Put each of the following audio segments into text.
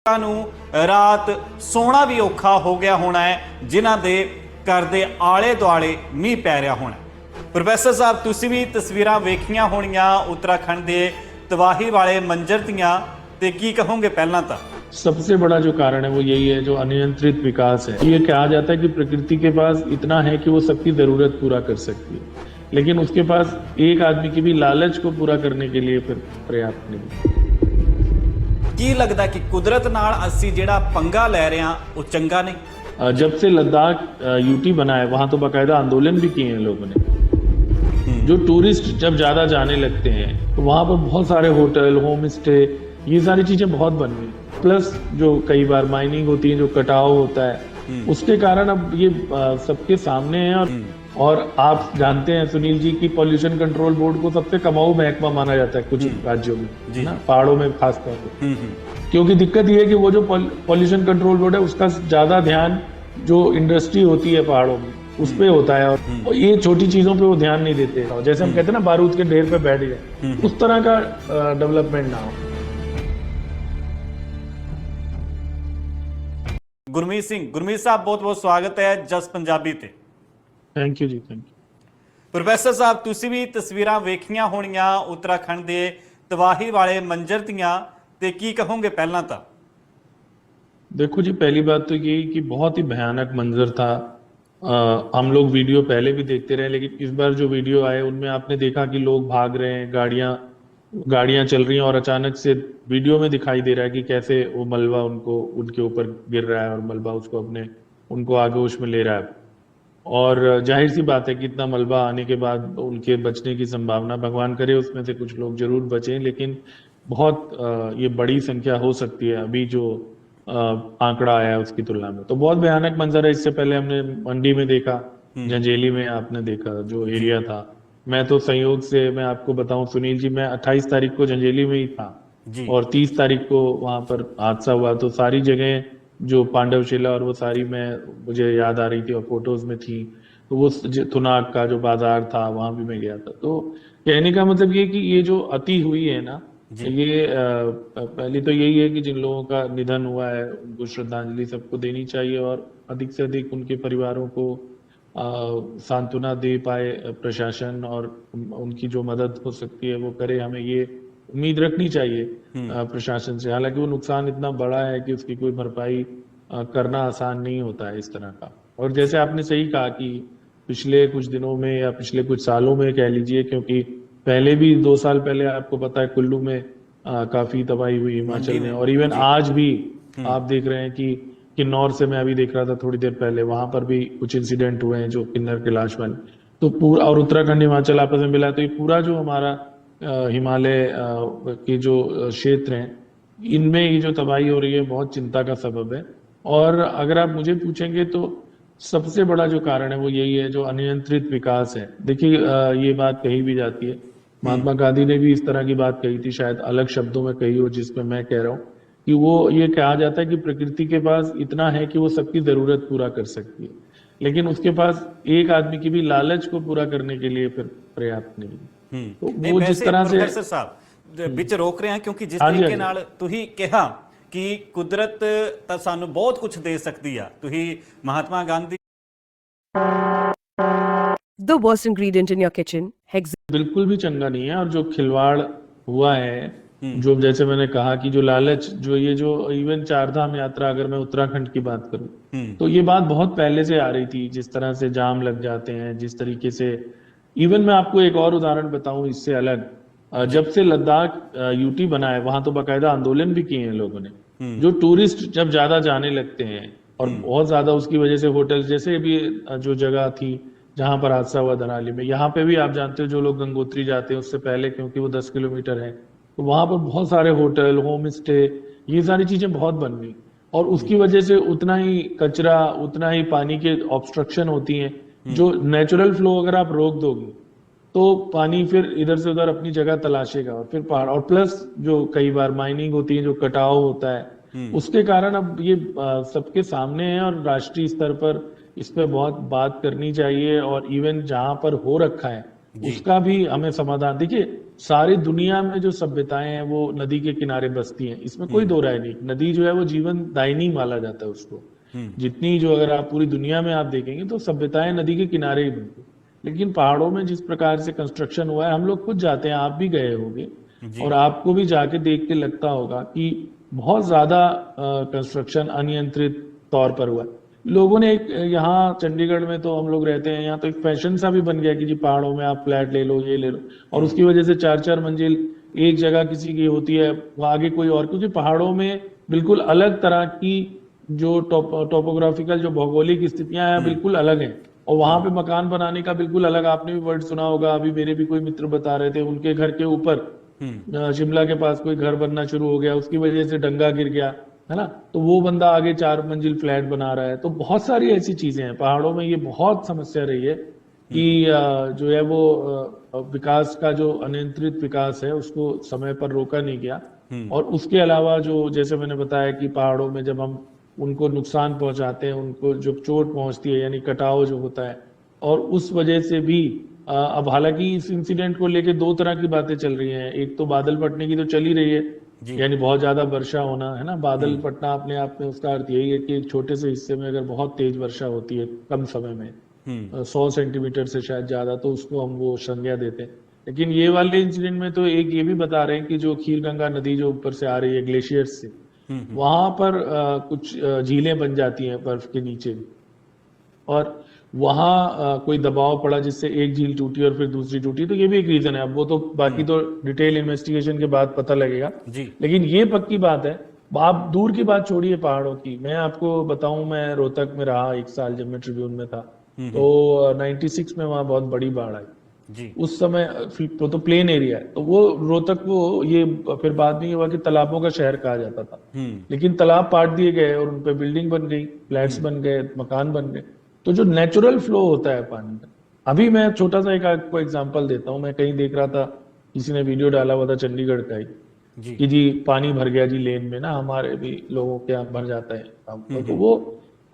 ਨੂੰ ਰਾਤ ਸੋਣਾ ਵੀ ਔਖਾ ਹੋ ਗਿਆ ਹੋਣਾ ਹੈ, ਜਿਨ੍ਹਾਂ ਦੇ ਘਰ ਦੇ ਆਲੇ ਦੁਆਲੇ ਮੀਂਹ ਪੈ ਰਿਹਾ ਹੋਣਾ। ਪ੍ਰੋਫੈਸਰ ਸਾਹਿਬ, ਤੁਸੀਂ ਵੀ ਤਸਵੀਰਾਂ ਵੇਖੀਆਂ ਹੋਣੀਆਂ उत्तराखंड ਦੇ तबाही वाले मंजर दियां, ते की कहोगे? पहला तो सबसे बड़ा जो कारण है वो यही है, जो अनियंत्रित विकास है। ये कहा जाता है कि प्रकृति के पास इतना है कि वो सबकी जरूरत पूरा कर सकती है, लेकिन उसके पास एक आदमी की भी लालच को पूरा करने के लिए फिर पर्याप्त नहीं। की लगता कि कुदरत नाल असी जेड़ा पंगा ले रहे हैं वो चंगा नहीं? जब से लद्दाख यूटी बना है, वहां तो बाकायदा आंदोलन भी किए हैं लोगों ने। जो टूरिस्ट जब ज्यादा जाने लगते हैं तो वहां पर बहुत सारे होटल, होम स्टे, ये सारी चीजें बहुत बन गई। प्लस जो कई बार माइनिंग होती है, जो कटाव होता है, उसके कारण अब ये सबके सामने है। और आप जानते हैं सुनील जी की पॉल्यूशन कंट्रोल बोर्ड को सबसे कमाऊ महकमा माना जाता है कुछ राज्यों में, ना, पहाड़ों में खासतौर पर। क्योंकि दिक्कत ये है कि वो जो पॉल्यूशन कंट्रोल बोर्ड है उसका ज्यादा ध्यान जो इंडस्ट्री होती है पहाड़ों में उस पे होता है, और ये छोटी चीजों पे वो ध्यान नहीं देते। जैसे हम कहते हैं ना, बारूद के ढेर पे बैठ गए, उस तरह का डेवलपमेंट ना हो। गुरमीत सिंह, गुरमीत साहब बहुत बहुत स्वागत है जस पंजाबी ते। Thank you ji, thank you. Professor साहब, तुसी भी तस्वीरां वेखियां होणियां उत्तराखंड दे तबाही वाले मंजर दियां, ते की कहोगे? पहला तो देखो जी, पहली बात तो यही कि बहुत ही भयानक मंजर था। हम लोग वीडियो पहले भी देखते रहे, लेकिन इस बार जो वीडियो आए उनमें आपने देखा कि लोग भाग रहे हैं, गाड़ियां चल रही हैं, और अचानक से वीडियो में दिखाई दे रहा है कि कैसे वो मलबा उनके ऊपर गिर रहा है और मलबा उनको आगोश में ले रहा है। और जाहिर सी बात है कि इतना मलबा आने के बाद उनके बचने की संभावना, भगवान करे उसमें से कुछ लोग जरूर बचें, लेकिन बहुत ये बड़ी संख्या हो सकती है अभी जो आंकड़ा आया है उसकी तुलना में। तो बहुत भयानक मंजर है। इससे पहले हमने मंडी में देखा, जंजेली में आपने देखा जो एरिया था। मैं तो संयोग से मैं आपको बताऊं सुनील जी, मैं 28 तारीख को जंजेली में ही था और 30 तारीख को वहां पर हादसा हुआ। तो सारी जगह जो पांडवशिला और वो सारी मुझे याद आ रही थी और फोटोज में थी। तो वो थुनाग का जो बाजार था वहां भी मैं गया था। तो कहने का मतलब ये कि ये जो अति हुई है ना, ये पहली तो यही है कि जिन लोगों का निधन हुआ है उनको श्रद्धांजलि सबको देनी चाहिए, और अधिक से अधिक उनके परिवारों को सांत्वना दे पाए प्रशासन, और उनकी जो मदद हो सकती है वो करे। हमें ये उम्मीद रखनी चाहिए प्रशासन से। हालांकि वो नुकसान इतना बड़ा है कि उसकी कोई भरपाई करना आसान नहीं होता है इस तरह का। और जैसे आपने सही कहा कि पिछले कुछ दिनों में या पिछले कुछ सालों में कह लीजिए, क्योंकि पहले भी 2 साल पहले आपको पता है कुल्लू में काफी तबाही हुई हिमाचल में, और इवन आज भी आप देख रहे हैं कि किन्नौर से मैं अभी देख रहा था थोड़ी देर पहले, वहां पर भी कुछ इंसिडेंट हुए हैं जो किन्नर कैलाश वाले। तो पूरा, और उत्तराखंड हिमाचल आपस में मिला, तो ये पूरा जो हमारा हिमालय के जो क्षेत्र हैं, इनमें ये जो तबाही हो रही है बहुत चिंता का सबब है। और अगर आप मुझे पूछेंगे तो सबसे बड़ा जो कारण है वो यही है, जो अनियंत्रित विकास है। देखिए, ये बात कही भी जाती है, महात्मा गांधी ने भी इस तरह की बात कही थी, शायद अलग शब्दों में कही हो जिसमें मैं कह रहा हूँ, कि वो ये कहा जाता है कि प्रकृति के पास इतना है कि वो सबकी जरूरत पूरा कर सकती है, लेकिन उसके पास एक आदमी की भी लालच को पूरा करने के लिए फिर पर्याप्त नहीं। तो वो जिस तरह से प्रोफेसर साहब विच रोक रहे हैं, क्योंकि जिस तरीके नाल तुही कहा कि कुदरत ਤਾਂ ਸਾਨੂੰ बहुत कुछ दे सकती है, तुही Mahatma Gandhi The worst ingredient in your kitchen, hexane। बिल्कुल भी चंगा नहीं है। और जो खिलवाड़ हुआ है, जो जैसे मैंने कहा कि जो लालच, जो ये जो इवन 4 धाम यात्रा, अगर मैं उत्तराखंड की बात करूं तो ये बात बहुत पहले से आ रही थी। जिस तरह से जाम लग जाते हैं, जिस तरीके से, इवन मैं आपको एक और उदाहरण बताऊं इससे अलग, जब से लद्दाख यूटी बना है, वहां तो बाकायदा आंदोलन भी किए हैं लोगों ने। जो टूरिस्ट जब ज्यादा जाने लगते हैं और बहुत ज्यादा उसकी वजह से होटल, जैसे भी जो जगह थी जहां पर हादसा हुआ धनाली में, यहाँ पे भी आप जानते हो जो लोग गंगोत्री जाते हैं उससे पहले, क्योंकि वो 10 किलोमीटर है, तो वहां पर बहुत सारे होटल, होम स्टे, ये सारी चीजें बहुत बन गई। और उसकी वजह से उतना ही कचरा, उतना ही पानी के ऑब्स्ट्रक्शन होती हैं। जो नेचुरल फ्लो अगर आप रोक दोगे तो पानी फिर इधर से उधर अपनी जगह तलाशेगा, और फिर पहाड़, और प्लस जो कई बार माइनिंग होती है, जो कटाव होता है, उसके कारण अब ये सबके सामने है। और राष्ट्रीय स्तर पर इस पे बहुत बात करनी चाहिए, और इवन जहां पर हो रखा है उसका भी हमें समाधान। देखिए, सारी दुनिया में जो सभ्यताएं हैं वो नदी के किनारे बसती हैं, इसमें कोई दो राय नहीं। नदी जो है वो जीवन दायिनी माना जाता है उसको। जितनी जो अगर आप पूरी दुनिया में आप देखेंगे तो सभ्यताएं नदी के किनारे ही बनती। लेकिन पहाड़ों में जिस प्रकार से कंस्ट्रक्शन हुआ है, हम लोग खुद जाते हैं, आप भी गए होंगे और आपको भी जाके देख के लगता होगा कि बहुत ज्यादा कंस्ट्रक्शन अनियंत्रित तौर पर हुआ है। लोगों ने एक यहाँ चंडीगढ़ में तो हम लोग रहते हैं, यहाँ तो एक फैशन सा भी बन गया कि जी पहाड़ों में आप फ्लैट ले लो, ये ले लो, और उसकी वजह से 4-4 मंजिल एक जगह किसी की होती है, वो आगे कोई और, क्योंकि पहाड़ों में बिल्कुल अलग तरह की जो टोपोग्राफिकल जो भौगोलिक स्थितियां हैं बिल्कुल अलग हैं, और वहां पे मकान बनाने का बिल्कुल अलग, आपने भी वर्ड सुना होगा, अभी मेरे भी कोई मित्र बता रहे थे, उनके घर के ऊपर शिमला के पास कोई घर बनना शुरू हो गया, उसकी वजह से डंगा गिर गया, है ना, तो वो बंदा आगे 4 मंजिल फ्लैट बना रहा है। तो बहुत सारी ऐसी चीजें हैं पहाड़ों में, ये बहुत समस्या रही है कि जो है वो विकास का जो अनियंत्रित विकास है उसको समय पर रोका नहीं गया। और उसके अलावा जो जैसे मैंने बताया कि पहाड़ों में जब हम उनको नुकसान पहुंचाते हैं, उनको जो चोट पहुंचती है यानी कटाव जो होता है, और उस वजह से भी अब हालांकि इस इंसिडेंट को लेके 2 तरह की बातें चल रही हैं। एक तो बादल फटने की तो चल ही रही है, यानी बहुत ज्यादा वर्षा होना, है ना, बादल फटना अपने आप में उसका अर्थ यही है कि एक छोटे से हिस्से में अगर बहुत तेज वर्षा होती है कम समय में 100 सेंटीमीटर से शायद ज्यादा, तो उसको हम वो संज्ञा देते हैं। लेकिन ये वाले इंसिडेंट में तो एक ये भी बता रहे हैं कि जो खीरगंगा नदी जो ऊपर से आ रही है ग्लेशियर से, वहां पर कुछ झीलें बन जाती हैं बर्फ के नीचे भी, और वहां कोई दबाव पड़ा जिससे एक झील टूटी और फिर दूसरी टूटी, तो ये भी एक रीजन है। अब वो तो बाकी तो डिटेल इन्वेस्टिगेशन के बाद पता लगेगा जी। लेकिन ये पक्की बात है। आप दूर की बात छोड़िए पहाड़ों की, मैं आपको बताऊं, मैं रोहतक में रहा 1 साल जब मैं ट्रिब्यून में था, तो 96 में वहां बहुत बड़ी बाढ़ आई जी। उस समय तो प्लेन एरिया है, तो वो रोहतक को ये फिर बाद में ये हुआ कि तालाबों का शहर कहा जाता था, लेकिन तालाब पाट दिए गए और उनपे बिल्डिंग बन गई, फ्लैट्स बन गए, मकान बन गए। तो जो नेचुरल फ्लो होता है पानी का, अभी मैं छोटा सा एक आपको एग्जांपल देता हूँ। मैं कहीं देख रहा था, किसी ने वीडियो डाला हुआ था चंडीगढ़ का ही कि जी पानी भर गया जी लेन में, ना हमारे भी लोगों के यहाँ भर जाता है। तो वो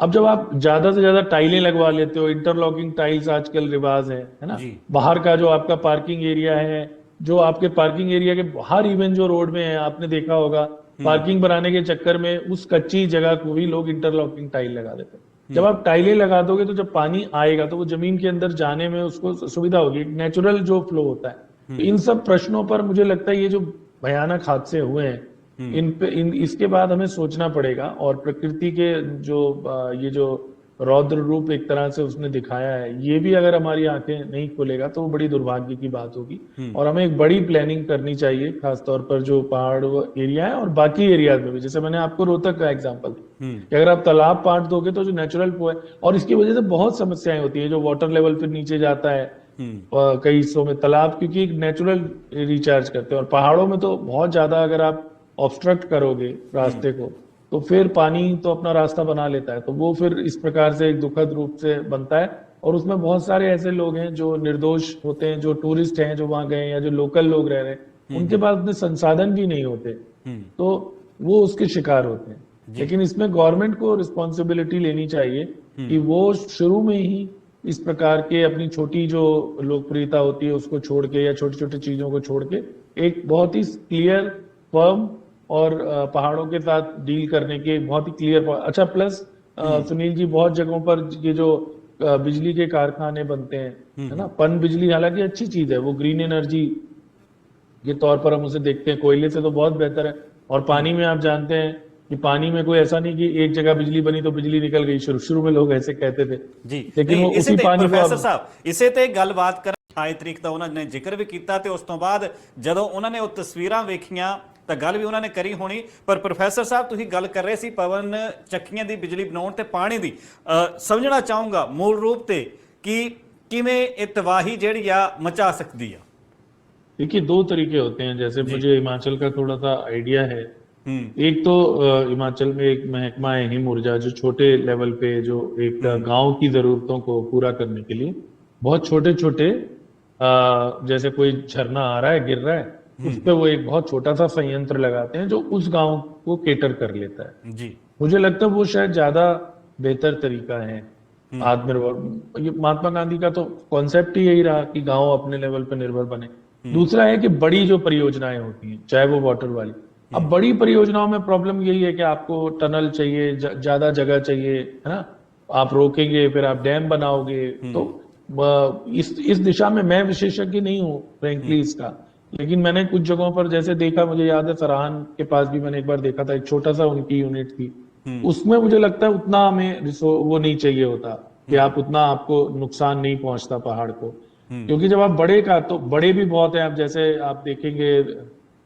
अब जब आप ज्यादा से ज्यादा टाइलें लगवा लेते हो, इंटरलॉकिंग टाइल्स आजकल रिवाज है ना, बाहर का जो आपका पार्किंग एरिया है, जो आपके पार्किंग एरिया के बाहर इवन जो रोड में है, आपने देखा होगा पार्किंग बनाने के चक्कर में उस कच्ची जगह को भी लोग इंटरलॉकिंग टाइल लगा देते हैं। जब आप टाइलें लगा दोगे तो जब पानी आएगा तो वो जमीन के अंदर जाने में उसको सुविधा होगी, नेचुरल जो फ्लो होता है। तो इन सब प्रश्नों पर मुझे लगता है ये जो भयानक हादसे हुए हैं, इसके बाद हमें सोचना पड़ेगा, और प्रकृति के जो ये जो रौद्र रूप एक तरह से उसने दिखाया है, ये भी अगर हमारी आंखें नहीं खोलेगा तो वो बड़ी दुर्भाग्य की बात होगी। और हमें एक बड़ी प्लानिंग करनी चाहिए, खासतौर पर जो पहाड़ एरिया है और बाकी एरियाज में भी। जैसे मैंने आपको रोहतक का एग्जांपल कि अगर आप तालाब पाट दोगे तो जो नेचुरल फ्लो है, और इसकी वजह से बहुत समस्याएं होती है, जो वाटर लेवल फिर नीचे जाता है कई हिस्सों में तालाब, क्योंकि एक नेचुरल रिचार्ज करते हैं। और पहाड़ों में तो बहुत ज्यादा अगर आप ऑब्स्ट्रक्ट करोगे रास्ते को तो फिर पानी तो अपना रास्ता बना लेता है, तो वो फिर इस प्रकार से एक दुखद रूप से बनता है। और उसमें बहुत सारे ऐसे लोग हैं जो निर्दोष होते हैं, जो टूरिस्ट हैं जो वहां गए, या जो लोकल लोग रह रहे हैं, उनके पास अपने संसाधन भी नहीं होते, तो वो उसके शिकार होते हैं। लेकिन इसमें गवर्नमेंट को रिस्पॉन्सिबिलिटी लेनी चाहिए कि वो शुरू में ही इस प्रकार के अपनी छोटी जो लोकप्रियता होती है उसको छोड़ के, या छोटी छोटी चीजों को छोड़ के, एक बहुत ही क्लियर फर्म और पहाड़ों के साथ डील करने के बहुत ही क्लियर। अच्छा, प्लस सुनील जी, बहुत जगहों पर ये जो बिजली के कारखाने बनते हैं, है ना, पन बिजली हालांकि अच्छी चीज है, वो ग्रीन एनर्जी के तौर पर हम उसे देखते हैं, कोयले से तो बहुत बेहतर है। और पानी में आप जानते हैं कि पानी में कोई ऐसा नहीं कि एक जगह बिजली बनी तो बिजली निकल गई, शुरू में लोग ऐसे कहते थे जी, लेकिन वो उसी पानी को। प्रोफेसर साहब, इसे ਤੇ ਗੱਲਬਾਤ ਕਰਨ 28 ਤਰੀਕ ਦਾ ਉਹਨਾਂ ਨੇ ਜ਼ਿਕਰ ਵੀ ਕੀਤਾ, ਤੇ ਉਸ ਤੋਂ ਬਾਅਦ ਜਦੋਂ ਉਹਨਾਂ ਨੇ ਉਹ ਤਸਵੀਰਾਂ ਵੇਖੀਆਂ ਤਾਂ ਗੱਲ ਵੀ ਉਹਨਾਂ ਨੇ ਕਰੀ ਹੋਣੀ। ਪਰ ਪ੍ਰੋਫੈਸਰ ਸਾਹਿਬ, ਤੁਸੀਂ ਗੱਲ ਕਰ ਰਹੇ ਸੀ ਪਵਨ ਚੱਕੀਆਂ ਦੀ ਬਿਜਲੀ ਬਣਾਉਣ ਤੇ ਪਾਣੀ ਦੀ, ਸਮਝਣਾ ਚਾਹੂੰਗਾ ਮੂਲ ਰੂਪ ਤੇ ਕਿ ਕਿਵੇਂ ਇਹ ਤਬਾही ਜਿਹੜੀ ਆ ਮਚਾ ਸਕਦੀ ਆ। देखिए, 2 तरीके होते हैं। जैसे मुझे हिमाचल का थोड़ा सा आइडिया है। एक तो हिमाचल में एक महकमा है हिम ऊर्जा, जो छोटे लेवल पे जो एक गांव की जरूरतों को पूरा करने के लिए बहुत छोटे छोटे जैसे कोई झरना आ रहा है, गिर रहा है, उस पे वो एक बहुत छोटा सा संयंत्र लगाते हैं जो उस गांव को केटर कर लेता है जी। मुझे लगता है वो शायद ज्यादा बेहतर तरीका है आत्मनिर्भर। महात्मा गांधी का तो कॉन्सेप्ट ही यही रहा कि गांव अपने लेवल पे निर्भर बने। दूसरा है कि बड़ी जो परियोजनाएं होती हैं, चाहे वो वाटर वाली, अब बड़ी परियोजनाओं में प्रॉब्लम यही है कि आपको टनल चाहिए, ज्यादा जगह चाहिए, है ना, आप रोकेंगे फिर आप डैम बनाओगे, तो इस दिशा में मैं विशेषज्ञ नहीं हूँ फ्रेंकली इसका, लेकिन मैंने कुछ जगहों पर जैसे देखा, मुझे याद है सराहन के पास भी मैंने एक बार देखा था, एक छोटा सा उनकी यूनिट थी, उसमें मुझे लगता है उतना हमें वो नहीं चाहिए होता कि आप उतना, आपको नुकसान नहीं पहुंचता पहाड़ को, क्योंकि जब आप बड़े का, तो बड़े भी बहुत है, अब जैसे आप देखेंगे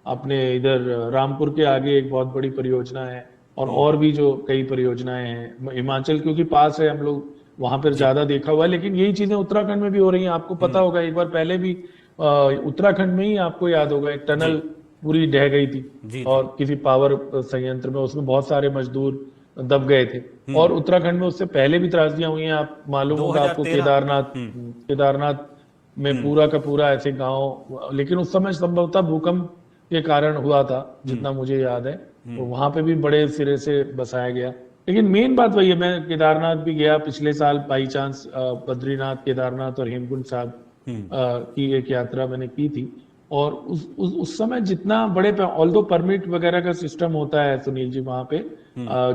अपने इधर रामपुर के आगे एक बहुत बड़ी परियोजना है, और भी जो कई परियोजनाएं हैं, हिमाचल क्योंकि पास है, हम लोग वहां पर ज्यादा देखा हुआ है, लेकिन यही चीजें उत्तराखंड में भी हो रही हैं। आपको पता होगा, एक बार पहले भी उत्तराखंड में ही आपको याद होगा एक टनल पूरी ढह गई थी, और किसी पावर संयंत्र में, उसमें बहुत सारे मजदूर दब गए थे, और उत्तराखंड में उससे पहले भी त्रासदियां हुई हैं। आप मालूम होगा आपको, केदारनाथ में पूरा का पूरा ऐसे गांव, लेकिन उस समय संभवतः भूकंप के कारण हुआ था, जितना मुझे याद है, तो वहां पे भी बड़े सिरे से बसाया गया। लेकिन मेन बात वही है, मैं केदारनाथ भी गया पिछले साल बाई चांस, बद्रीनाथ, केदारनाथ और हेमकुंड साहब की एक यात्रा मैंने की थी, और उस समय जितना बड़े, ऑल्दो परमिट वगैरह का सिस्टम होता है सुनील जी वहां पे,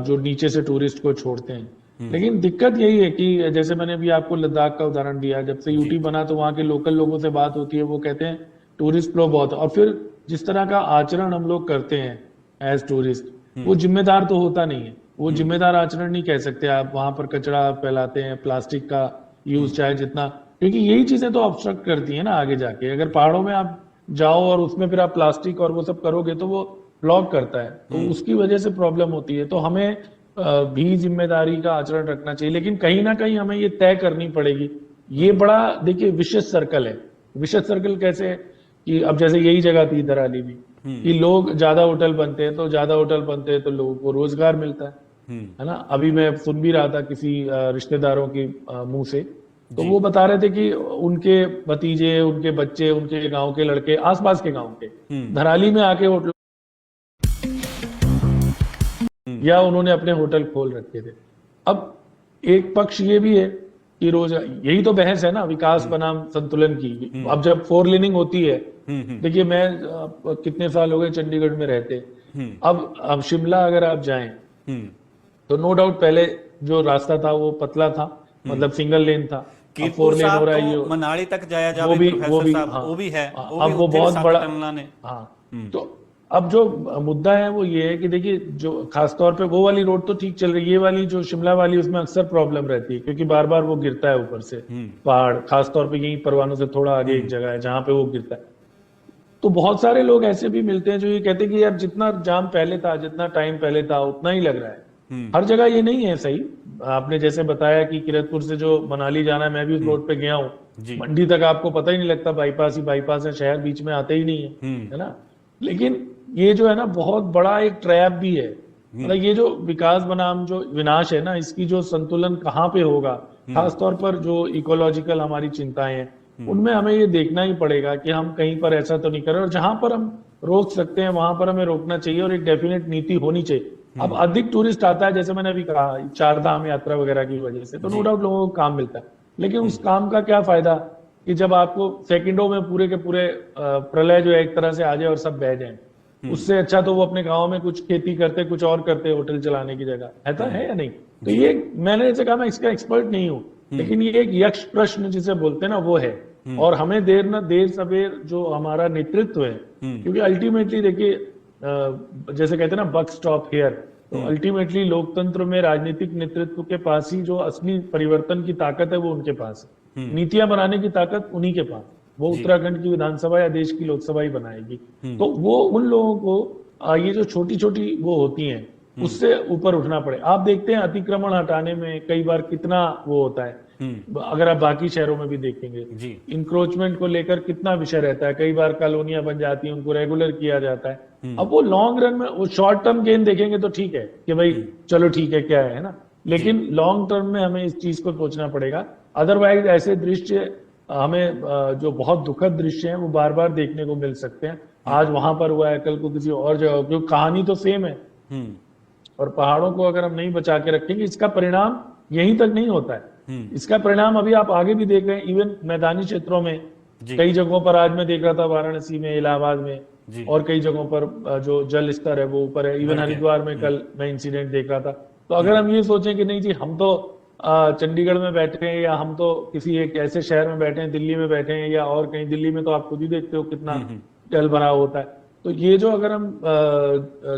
जो नीचे से टूरिस्ट को छोड़ते हैं, लेकिन दिक्कत यही है कि जैसे मैंने अभी आपको लद्दाख का उदाहरण दिया, जब से यूटी बना तो वहाँ के लोकल लोगों से बात होती है, वो कहते हैं टूरिस्ट फ्लो बहुत, और फिर जिस तरह का आचरण हम लोग करते हैं एज टूरिस्ट, वो जिम्मेदार तो होता नहीं है, वो जिम्मेदार आचरण नहीं कह सकते आप। वहां पर कचरा फैलाते हैं, प्लास्टिक का यूज चाहे जितना, क्योंकि यही चीजें तो ऑब्स्ट्रक्ट करती है ना आगे जाके। अगर पहाड़ों में आप जाओ और उसमें फिर आप प्लास्टिक और वो सब करोगे तो वो ब्लॉक करता है, तो उसकी वजह से प्रॉब्लम होती है। तो हमें भी जिम्मेदारी का आचरण रखना चाहिए, लेकिन कहीं ना कहीं हमें ये तय करनी पड़ेगी। ये बड़ा देखिए विशेष सर्कल है। विशेष सर्कल कैसे, कि अब जैसे यही जगह थी धराली भी, कि लोग ज्यादा होटल बनते हैं, तो ज्यादा होटल बनते हैं तो लोगों को रोजगार मिलता है ना। अभी मैं सुन भी रहा था किसी रिश्तेदारों की मुंह से, तो वो बता रहे थे कि उनके भतीजे, उनके बच्चे, उनके गांव के लड़के, आसपास के गांव के धराली में आके होटल, या उन्होंने अपने होटल खोल रखे थे। अब एक पक्ष ये भी है कि रोज, यही तो बहस है ना विकास बनाम संतुलन की। अब जब 4 लेनिंग होती है, देखिए मैं कितने साल हो गए चंडीगढ़ में रहते, अब शिमला अगर आप जाएं तो नो डाउट पहले जो रास्ता था वो पतला था, मतलब सिंगल लेन था। अब 4 लेन हो रहा है, ये मनाली तक जाया जावे, वो भी हाँ, वो भी है, अब वो बहुत बड़ा, हाँ। तो अब जो मुद्दा है वो ये है कि देखिए, जो खासतौर पे वो वाली रोड तो ठीक चल रही है, ये वाली जो शिमला वाली, उसमें अक्सर प्रॉब्लम रहती है, क्योंकि बार बार वो गिरता है ऊपर से पहाड़, खासतौर पे यही परवाणु से थोड़ा आगे एक जगह है जहां पे वो गिरता है। तो बहुत सारे लोग ऐसे भी मिलते हैं जो ये कहते हैं कि यार जितना जाम पहले था, जितना टाइम पहले था, उतना ही लग रहा है। हर जगह ये नहीं है सही। आपने जैसे बताया कि किरतपुर से जो मनाली जाना है, मैं भी उस रोड पे गया हूँ, मंडी तक आपको पता ही नहीं लगता, बाईपास ही बाईपास है, शहर बीच में आते ही नहीं है ना। लेकिन ये जो है ना बहुत बड़ा एक ट्रैप भी है, मतलब ये जो विकास बनाम जो विनाश है ना, इसकी जो संतुलन कहाँ पे होगा, खासतौर पर जो इकोलॉजिकल हमारी चिंताएं हैं, उनमें हमें ये देखना ही पड़ेगा कि हम कहीं पर ऐसा तो नहीं करें, और जहां पर हम रोक सकते हैं वहां पर हमें रोकना चाहिए, और एक डेफिनेट नीति होनी चाहिए। अब अधिक टूरिस्ट आता है, जैसे मैंने अभी कहा, 4 धाम यात्रा वगैरह की वजह से, तो नो डाउट लोगों को काम मिलता है, लेकिन उस काम का क्या फायदा कि जब आपको सेकंडों में पूरे के पूरे प्रलय जो है एक तरह से आ जाए और सब बह जाए। उससे अच्छा तो वो अपने गांव में कुछ खेती करते, कुछ और करते, होटल चलाने की जगह। ऐसा है या नहीं? तो ये मैंने जैसे कहा, मैं इसका एक्सपर्ट नहीं हूँ, लेकिन ये एक यक्ष प्रश्न जिसे बोलते हैं ना, वो है। और हमें देर सवेर जो हमारा नेतृत्व है, क्योंकि अल्टीमेटली देखिए, जैसे कहते हैं ना, बक स्टॉप हियर, तो अल्टीमेटली लोकतंत्र में राजनीतिक नेतृत्व के पास ही जो असली परिवर्तन की ताकत है वो उनके पास है। नीतियां बनाने की ताकत उन्हीं के पास, वो उत्तराखंड की विधानसभा या देश की लोकसभा ही बनाएगी। तो वो उन लोगों को ये जो छोटी छोटी वो होती हैं, उससे ऊपर उठना पड़े। आप देखते हैं अतिक्रमण हटाने में कई बार कितना वो होता है, अगर आप बाकी शहरों में भी देखेंगे, इंक्रोचमेंट को लेकर कितना विषय रहता है। कई बार कॉलोनियां बन जाती हैं, उनको रेगुलर किया जाता है। अब वो लॉन्ग रन में, वो शॉर्ट टर्म गेन देखेंगे तो ठीक है कि भाई चलो ठीक है, क्या है ना, लेकिन लॉन्ग टर्म में हमें इस चीज को सोचना पड़ेगा। अदरवाइज ऐसे दृश्य हमें जो बहुत दुखद दृश्य हैं वो बार बार देखने को मिल सकते हैं। आज वहां पर हुआ है, कल को किसी और जगह, क्योंकि कहानी तो सेम है। और पहाड़ों को अगर हम नहीं बचा के रखेंगे, इसका परिणाम यहीं तक नहीं होता है। इसका परिणाम अभी आप आगे भी देख रहे हैं, इवन मैदानी क्षेत्रों में जी। कई जगहों पर आज मैं देख रहा था वाराणसी में, इलाहाबाद में जी। और कई जगहों पर जो जल स्तर है वो ऊपर है। इवन बढ़ गया। हरिद्वार में कल मैं इंसिडेंट देख रहा था। तो अगर हम ये सोचें कि नहीं जी हम तो चंडीगढ़ में बैठे हैं, या हम तो किसी एक ऐसे शहर में बैठे हैं, दिल्ली में बैठे हैं, या और कहीं, दिल्ली में तो आप खुद ही देखते हो कितना जल भराव होता है। तो ये जो अगर हम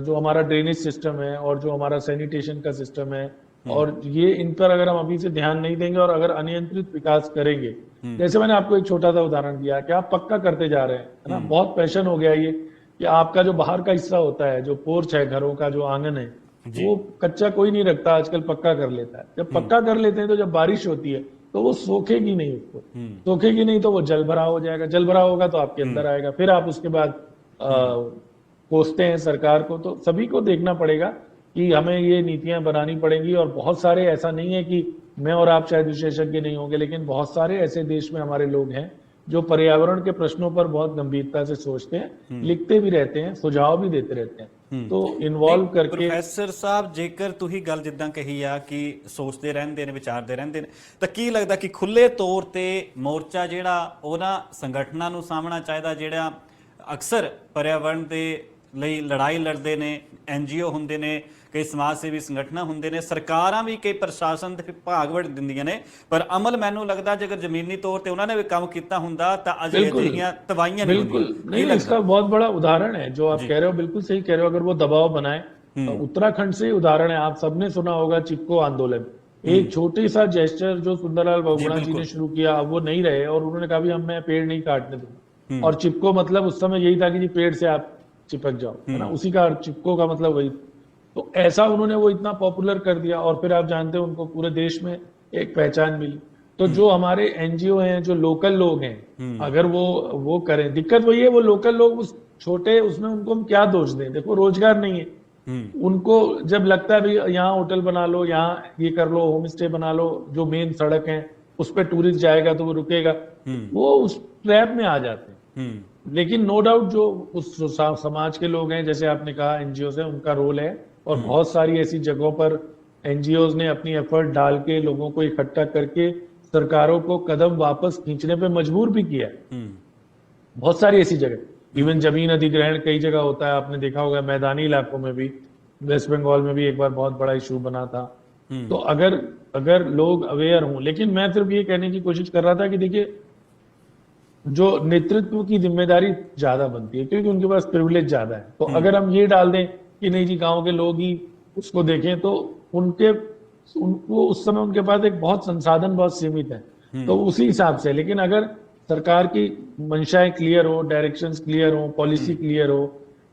जो हमारा ड्रेनेज सिस्टम है और जो हमारा सैनिटेशन का सिस्टम है, और ये इन पर अगर हम अभी से ध्यान नहीं देंगे और अगर अनियंत्रित विकास करेंगे, जैसे मैंने आपको एक छोटा सा उदाहरण दिया कि आप पक्का करते जा रहे हैं, है ना, बहुत पैशन हो गया ये कि आपका जो बाहर का हिस्सा होता है, जो पोर्च है, घरों का जो आंगन है, वो कच्चा कोई नहीं रखता आजकल, पक्का कर लेता है। जब पक्का कर लेते हैं तो जब बारिश होती है तो वो सोखेगी नहीं, उसको सोखेगी नहीं तो वो जल भराव हो जाएगा, जल भराव होगा तो आपके अंदर आएगा, फिर आप उसके बाद कोसते हैं सरकार को। तो सभी को देखना पड़ेगा कि हमें ये नीतियां बनानी पड़ेंगी, और बहुत सारे, ऐसा नहीं है कि मैं और आप शायद विशेषज्ञ नहीं होंगे, लेकिन बहुत सारे ऐसे देश में हमारे लोग हैं जो पर्यावरण के प्रश्नों पर बहुत गंभीरता से सोचते हैं, लिखते भी रहते हैं, सुझाव भी देते रहते हैं। तो इन्वॉल्व करके ਪ੍ਰੋਫੈਸਰ ਸਾਹਿਬ, ਜੇਕਰ ਤੁਸੀਂ ਗੱਲ ਜਿੱਦਾਂ ਕਹੀ ਆ ਕਿ ਸੋਚਦੇ ਰਹਿੰਦੇ ਨੇ, ਵਿਚਾਰਦੇ ਰਹਿੰਦੇ ਨੇ, ਤਾਂ ਕੀ ਲੱਗਦਾ ਕਿ ਖੁੱਲੇ ਤੌਰ ਤੇ ਮੋਰਚਾ ਜਿਹੜਾ ਉਹਨਾਂ ਸੰਗਠਨਾਂ ਨੂੰ ਸਾਹਮਣਾ ਚਾਹੀਦਾ ਜਿਹੜਾ ਅਕਸਰ ਪਰਿਆਵਰਣ ਦੇ ਲਈ ਲੜਾਈ ਲੜਦੇ ਨੇ, NGO ਹੁੰਦੇ ਨੇ, ਕਈ ਸਮਾਜ ਸੇਵੀ ਸੰਗਠਨਾਂ ਹੁੰਦੇ ਨੇ, ਸਰਕਾਰਾਂ ਵੀ ਕਈ ਪ੍ਰਸ਼ਾਸਨ ਦੇ ਵਿਭਾਗ ਵੜ ਦਿੰਦੀਆਂ ਨੇ, ਪਰ ਅਮਲ ਮੈਨੂੰ ਲੱਗਦਾ ਜੇਕਰ ਜ਼ਮੀਨੀ ਤੌਰ ਤੇ ਉਹਨਾਂ ਨੇ ਵੀ ਕੰਮ ਕੀਤਾ ਹੁੰਦਾ ਤਾਂ ਅਜੇ ਅਜਿਹੀਆਂ ਤਬਾਹੀਆਂ नहीं बिल्कुल होंगी। नहीं, इसका बहुत बड़ा उदाहरण है जो आप कह रहे हो, बिल्कुल सही कह रहे हो। अगर वो दबाव बनाए, तो उत्तराखंड से ही उदाहरण है, आप सबने सुना होगा चिपको आंदोलन, एक छोटी सा जेस्चर जो सुंदरलाल बहुगुणा जी ने शुरू किया, अब वो नहीं रहे और उन्होंने कहा भी हम मैं पेड़ नहीं काटने दूंगा। और चिपको मतलब उस समय यही था कि जी पेड़ से आप चिपक जाओ, है ना, उसी का चिपको का मतलब वही। तो ऐसा उन्होंने वो इतना पॉपुलर कर दिया, और फिर आप जानते हैं उनको पूरे देश में एक पहचान मिली। तो जो हमारे NGO हैं, जो लोकल लोग हैं, अगर वो करें, दिक्कत वही है, वो लोकल लोग उस छोटे उसमें उनको हम क्या दोष दें? देखो रोजगार नहीं है उनको, जब लगता है भी यहाँ होटल बना लो, यहाँ ये कर लो, होम स्टे बना लो, जो मेन सड़क है उस पर टूरिस्ट जाएगा तो वो रुकेगा, वो उस ट्रैप में आ जाते हैं। लेकिन नो डाउट जो उस समाज के लोग हैं, जैसे आपने कहा NGO से, उनका रोल है, और बहुत सारी ऐसी जगहों पर NGOs ने अपनी एफर्ट डाल के लोगों को इकट्ठा करके सरकारों को कदम वापस खींचने पे मजबूर भी किया है। बहुत सारी ऐसी जगह, इवन जमीन अधिग्रहण कई जगह होता है, आपने देखा होगा, मैदानी इलाकों में भी, वेस्ट बंगाल में भी एक बार बहुत बड़ा इशू बना था। तो अगर लोग अवेयर हों, लेकिन मैं सिर्फ ये कहने की कोशिश कर रहा था कि देखिए जो नेतृत्व की जिम्मेदारी ज्यादा बनती है क्योंकि उनके पास प्रिविलेज ज्यादा है। तो अगर हम ये डाल दें कि नहीं जी गांव के लोग ही उसको देखें, तो उनको उस समय उनके पास एक बहुत संसाधन बहुत सीमित है, तो उसी हिसाब से। लेकिन अगर सरकार की मंशाएं क्लियर हो, डायरेक्शंस क्लियर हो, पॉलिसी क्लियर हो,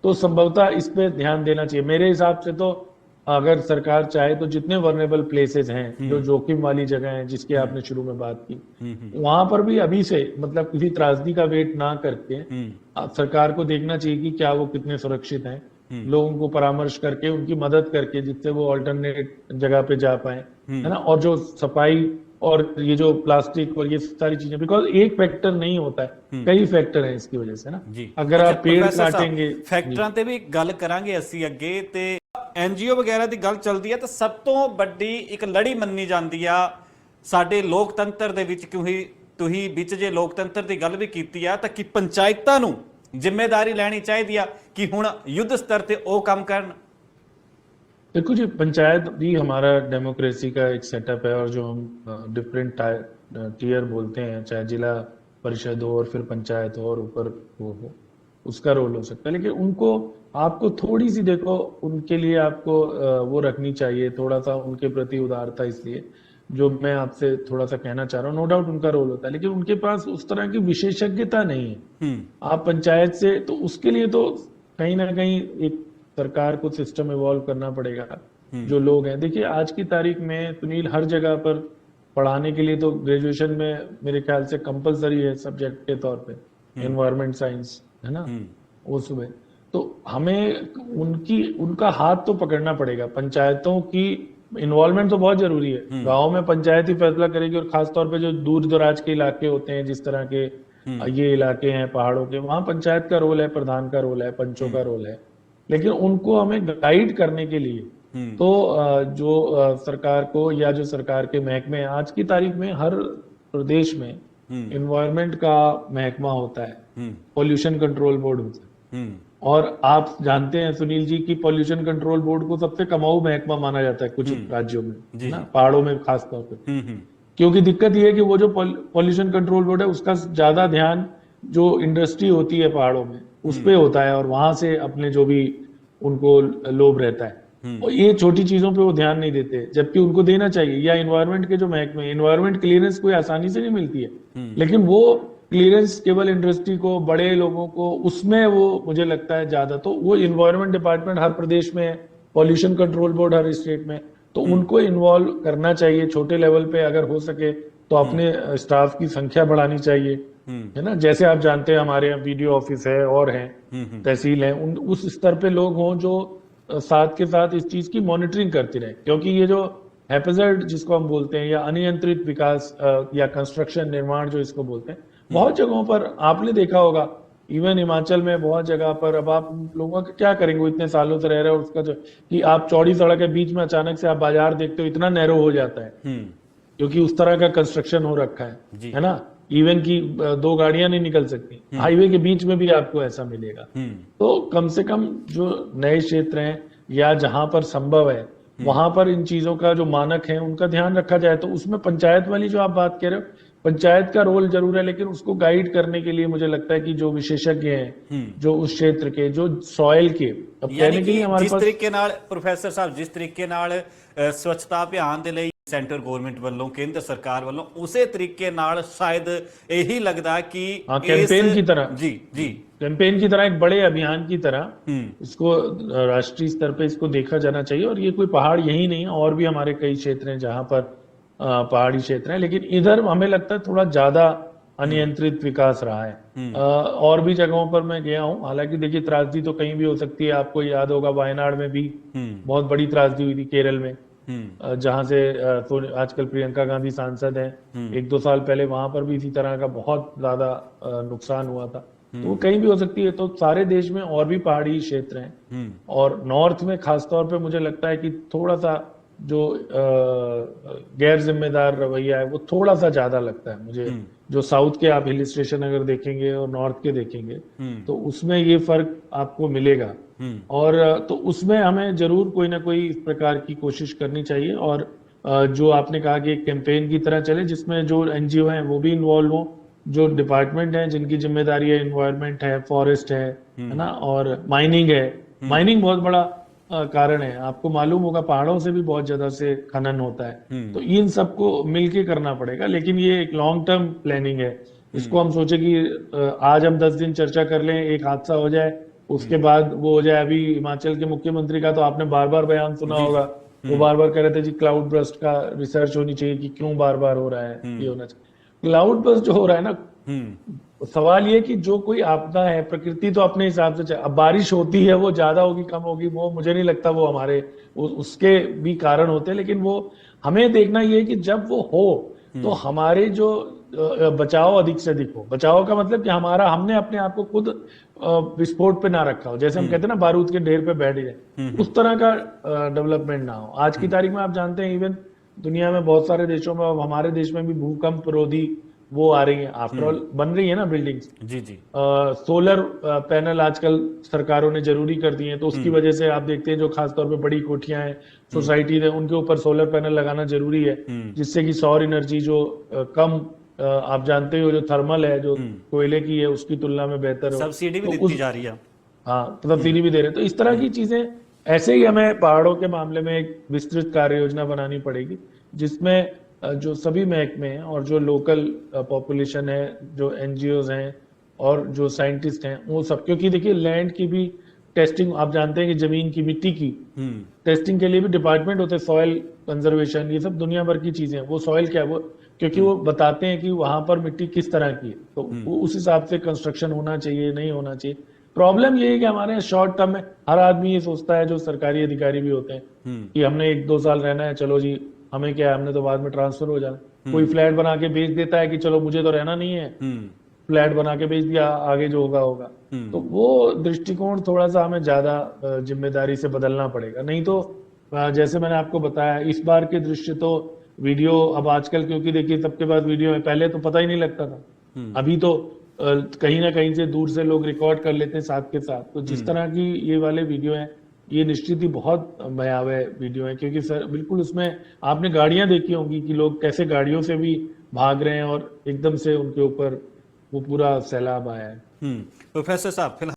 तो संभवतः इस पे ध्यान देना चाहिए। मेरे हिसाब से तो अगर सरकार चाहे तो जितने वर्नेबल प्लेसेस हैं, जो जोखिम वाली जगह हैं, जिसकी आपने शुरू में बात की, वहां पर भी अभी से मतलब किसी त्रासदी का वेट ना करके सरकार को देखना चाहिए कि क्या वो कितने सुरक्षित हैं, लोगों को परामर्श करके उनकी मदद करके, जिससे वो ऑल्टरनेट जगह पे जा पाए, है ना। और जो सफाई और ये जो प्लास्टिक और ये सारी चीजें, बिकॉज एक फैक्टर नहीं होता है, कई फैक्टर हैं इसकी वजह से ना। अगर आप पेड़ काटेंगे, ਫੈਕਟਰਾਂ ਤੇ ਵੀ ਗੱਲ ਕਰਾਂਗੇ ਅਸੀਂ ਅੱਗੇ, ਤੇ NGO ਵਗੈਰਾ ਦੀ ਗੱਲ ਚੱਲਦੀ ਹੈ ਤਾਂ ਸਭ ਤੋਂ ਵੱਡੀ ਇੱਕ ਲੜੀ ਮੰਨੀ ਜਾਂਦੀ ਆ ਸਾਡੇ ਲੋਕਤੰਤਰ ਦੇ ਵਿੱਚ, ਕਿਉਂਕਿ ਤੁਸੀਂ ਵਿੱਚ ਜੇ ਲੋਕਤੰਤਰ ਦੀ ਗੱਲ ਵੀ ਕੀਤੀ ਆ, ਤਾਂ ਕਿ ਪੰਚਾਇਤਾਂ ਨੂੰ ਜ਼ਿੰਮੇਵਾਰੀ ਲੈਣੀ ਚਾਹੀਦੀ ਆ ਕਿ ਹੁਣ युद्ध स्तर ਤੇ ਉਹ ਕੰਮ ਕਰਨ। देखो जी, पंचायत भी हमारा डेमोक्रेसी का एक सेटअप है, और जो हम डिफरेंट टीयर बोलते हैं, चाहे जिला परिषद हो और फिर पंचायत हो और ऊपर वो हो, उसका रोल हो सकता है। लेकिन उनको आपको थोड़ी सी देखो, उनके लिए आपको वो रखनी चाहिए, थोड़ा सा उनके प्रति उदारता। इसलिए जो मैं आपसे थोड़ा सा कहना चाह रहा हूँ, नो डाउट उनका रोल होता है, लेकिन उनके पास उस तरह की विशेषज्ञता नहीं है। आप पंचायत से, तो उसके लिए तो कहीं ना कहीं एक सरकार को सिस्टम इवॉल्व करना पड़ेगा। जो लोग हैं, देखिए आज की तारीख में सुनील, हर जगह पर पढ़ाने के लिए तो ग्रेजुएशन में मेरे ख्याल से कंपलसरी है सब्जेक्ट के तौर पे, एनवायरमेंट साइंस, है ना, वो सुबह। तो हमें उनका हाथ तो पकड़ना पड़ेगा। पंचायतों की इन्वॉल्वमेंट तो बहुत जरूरी है। गाँव में पंचायत ही फैसला करेगी, और खासतौर पे जो दूर दराज के इलाके होते हैं, जिस तरह के ये इलाके हैं पहाड़ों के, वहां पंचायत का रोल है, प्रधान का रोल है, पंचों का रोल है। लेकिन उनको हमें गाइड करने के लिए तो जो सरकार को, या जो सरकार के महकमे आज की तारीख में हर प्रदेश में एनवायरनमेंट का महकमा होता है, पॉल्यूशन कंट्रोल बोर्ड होता है। हम्म और आप जानते हैं सुनील जी कि पॉल्यूशन कंट्रोल बोर्ड को सबसे कमाऊ महकमा माना जाता है कुछ राज्यों में, जी, ना, पहाड़ों में खास तौर पे। हम्म क्योंकि दिक्कत ये है कि वो जो पॉल्यूशन कंट्रोल बोर्ड है उसका ज्यादा ध्यान जो इंडस्ट्री होती है पहाड़ों में उस पे होता है, और वहां से अपने जो भी उनको लोभ रहता है, और ये छोटी चीजों पे वो ध्यान नहीं देते, जबकि उनको देना चाहिए। या इन्वायरमेंट के जो महकमे, इन्वायरमेंट क्लियरेंस कोई आसानी से नहीं मिलती है, लेकिन वो क्लियरेंस केवल इंडस्ट्री को, बड़े लोगों को, उसमें वो मुझे लगता है ज्यादा। तो वो इन्वायरमेंट डिपार्टमेंट हर प्रदेश में है, पॉल्यूशन कंट्रोल बोर्ड हर स्टेट में, तो उनको इन्वॉल्व करना चाहिए छोटे लेवल पे अगर हो सके तो। अपने स्टाफ की संख्या बढ़ानी चाहिए, है ना। जैसे आप जानते हैं हमारे यहाँ वीडियो ऑफिस है और है, तहसील है, उस स्तर पे लोग हों जो साथ के साथ इस चीज की मॉनिटरिंग करती रहे। क्योंकि ये जो हैपेजर्ड जिसको हम बोलते हैं, या अनियंत्रित विकास या कंस्ट्रक्शन, निर्माण जो इसको बोलते हैं, बहुत जगहों पर आपने देखा होगा, इवन हिमाचल में बहुत जगह पर। अब आप लोगों का क्या करेंगे, वो इतने सालों से रह रहे हैं, और उसका जो कि आप चौड़ी सड़क के बीच में अचानक से आप बाजार देखते हो, इतना नैरो हो जाता है क्योंकि उस तरह का कंस्ट्रक्शन हो रखा है ना। इवन की 2 गाड़ियां नहीं निकल सकती, हाईवे के बीच में भी आपको ऐसा मिलेगा। तो कम से कम जो नए क्षेत्र हैं या जहां पर संभव है वहां पर इन चीजों का जो मानक है उनका ध्यान रखा जाए। तो उसमें पंचायत वाली जो आप बात कह रहे हो, पंचायत का रोल जरूर है, लेकिन उसको गाइड करने के लिए मुझे लगता है कि जो विशेषज्ञ हैं, जो उस क्षेत्र के, जो सॉइल के, अब कहने के लिए हमारे जिस पास तरीके नाल प्रोफेसर साहब, जिस तरीके नाल स्वच्छता अभियान ਦੇ ਲਈ ਸੈਂਟਰ ਗਵਰਨਮੈਂਟ ਵੱਲੋਂ, ਕੇਂਦਰ ਸਰਕਾਰ ਵੱਲੋਂ, ਉਸੇ ਤਰੀਕੇ ਨਾਲ शायद यही लगता कि कैंपेन की तरह, जी जी, कैंपेन की तरह, एक बड़े अभियान की तरह इसको राष्ट्रीय स्तर पे इसको देखा जाना चाहिए। और ये कोई पहाड़ यही नहीं है, और भी हमारे कई क्षेत्र हैं जहां पर पहाड़ी क्षेत्र हैं, लेकिन इधर हमें लगता है थोड़ा ज्यादा अनियंत्रित विकास रहा है। और भी जगहों पर मैं गया हूँ, हालांकि देखिए त्रासदी तो कहीं भी हो सकती है। आपको याद होगा वायनाड में भी बहुत बड़ी त्रासदी हुई थी, केरल में, जहां से तो आजकल प्रियंका गांधी सांसद हैं। 1-2 साल पहले वहां पर भी इसी तरह का बहुत ज्यादा नुकसान हुआ था। तो वो कहीं भी हो सकती है। तो सारे देश में और भी पहाड़ी क्षेत्र हैं, और नॉर्थ में खासतौर पे मुझे लगता है कि थोड़ा सा जो गैर जिम्मेदार रवैया है वो थोड़ा सा ज्यादा लगता है मुझे। जो साउथ के आप हिल स्टेशन अगर देखेंगे और नॉर्थ के देखेंगे तो उसमें ये फर्क आपको मिलेगा। और तो उसमें हमें जरूर कोई ना कोई इस प्रकार की कोशिश करनी चाहिए। और जो आपने कहा कि एक कैंपेन की तरह चले जिसमें जो एनजीओ हैं वो भी इन्वॉल्व हो, जो डिपार्टमेंट हैं जिनकी जिम्मेदारी है, इन्वायरमेंट है, फॉरेस्ट है ना, और माइनिंग है। माइनिंग बहुत बड़ा कारण है, आपको मालूम होगा, पहाड़ों से भी बहुत ज्यादा से खनन होता है। तो इन सबको मिलके करना पड़ेगा, लेकिन ये एक लॉन्ग टर्म प्लानिंग है। इसको हम सोचे कि आज हम 10 दिन चर्चा कर लें, एक हादसा हो जाए, उसके बाद वो हो जाए। अभी हिमाचल के मुख्यमंत्री का तो आपने बार बार बयान सुना होगा, वो बार बार कह रहे थे जी क्लाउड बर्स्ट का रिसर्च होनी चाहिए कि क्यों बार बार हो रहा है, ये होना चाहिए। क्लाउड बर्स्ट जो हो रहा है ना, सवाल ये कि जो कोई आपदा है, प्रकृति तो अपने हिसाब से, अब बारिश होती है वो ज्यादा होगी कम होगी वो मुझे नहीं लगता, वो हमारे उसके भी कारण होते हैं। लेकिन वो हमें देखना ये है कि जब वो हो तो हमारे जो बचाव अधिक से अधिक हो। बचाव का मतलब कि हमने अपने आप को खुद विस्फोट पे ना रखा हो, जैसे हम कहते हैं ना बारूद के ढेर पे बैठ जाए, उस तरह का डेवलपमेंट ना हो। आज की तारीख में आप जानते हैं इवन दुनिया में बहुत सारे देशों में, अब हमारे देश में भी भूकंप रोधी वो आ रही है, आफ्टर ऑल बन रही है ना बिल्डिंग्स। जी जी, सोलर पैनल आजकल सरकारों ने जरूरी कर दिए हैं, तो उसकी वजह से आप देखते हैं जो खासतौर पे बड़ी कोठियां हैं, सोसाइटी है, उनके ऊपर सोलर पैनल लगाना जरूरी है, जिससे कि सौर एनर्जी जो कम आप जानते हो जो थर्मल है, जो कोयले की है, उसकी तुलना में बेहतर हो। सब्सिडी भी दी जा रही है। हाँ, सब्सिडी भी दे रहे हैं। तो इस तरह की चीजें, ऐसे ही हमें पहाड़ों के मामले में एक विस्तृत कार्य योजना बनानी पड़ेगी, जिसमें जो सभी महकमे हैं और जो लोकल पॉपुलेशन है, जो एनजीओज हैं और जो साइंटिस्ट हैं, वो सब, क्योंकि देखिए लैंड की भी टेस्टिंग, आप जानते हैं कि जमीन की, मिट्टी की टेस्टिंग के लिए भी डिपार्टमेंट होते हैं, सॉइल कंजर्वेशन, ये सब दुनिया भर की चीजें हैं। वो सॉइल क्या है, वो क्योंकि वो बताते हैं कि वहां पर मिट्टी किस तरह की है, तो उस हिसाब से कंस्ट्रक्शन होना चाहिए, नहीं होना चाहिए। प्रॉब्लम ये है कि हमारे शॉर्ट टर्म में हर आदमी ये सोचता है, जो सरकारी अधिकारी भी होते हैं, कि हमने 1-2 साल रहना है, चलो जी हमें क्या है, हमने तो बाद में ट्रांसफर हो जाना। कोई फ्लैट बना के बेच देता है कि चलो मुझे तो रहना नहीं है, फ्लैट बना के बेच दिया, आगे जो होगा होगा। तो वो दृष्टिकोण थोड़ा सा हमें ज्यादा जिम्मेदारी से बदलना पड़ेगा। नहीं तो जैसे मैंने आपको बताया, इस बार के दृश्य तो वीडियो अब आजकल, क्योंकि देखिए सबके पास वीडियो है, पहले तो पता ही नहीं लगता था, अभी तो कहीं ना कहीं से दूर से लोग रिकॉर्ड कर लेते हैं साथ के साथ। तो जिस तरह की ये वाले वीडियो हैं, ये निश्चित ही बहुत भयावह वीडियो है, क्योंकि सर बिल्कुल उसमें आपने गाड़ियां देखी होंगी कि लोग कैसे गाड़ियों से भी भाग रहे हैं और एकदम से उनके ऊपर वो पूरा सैलाब आया है। प्रोफेसर साहब फिलहाल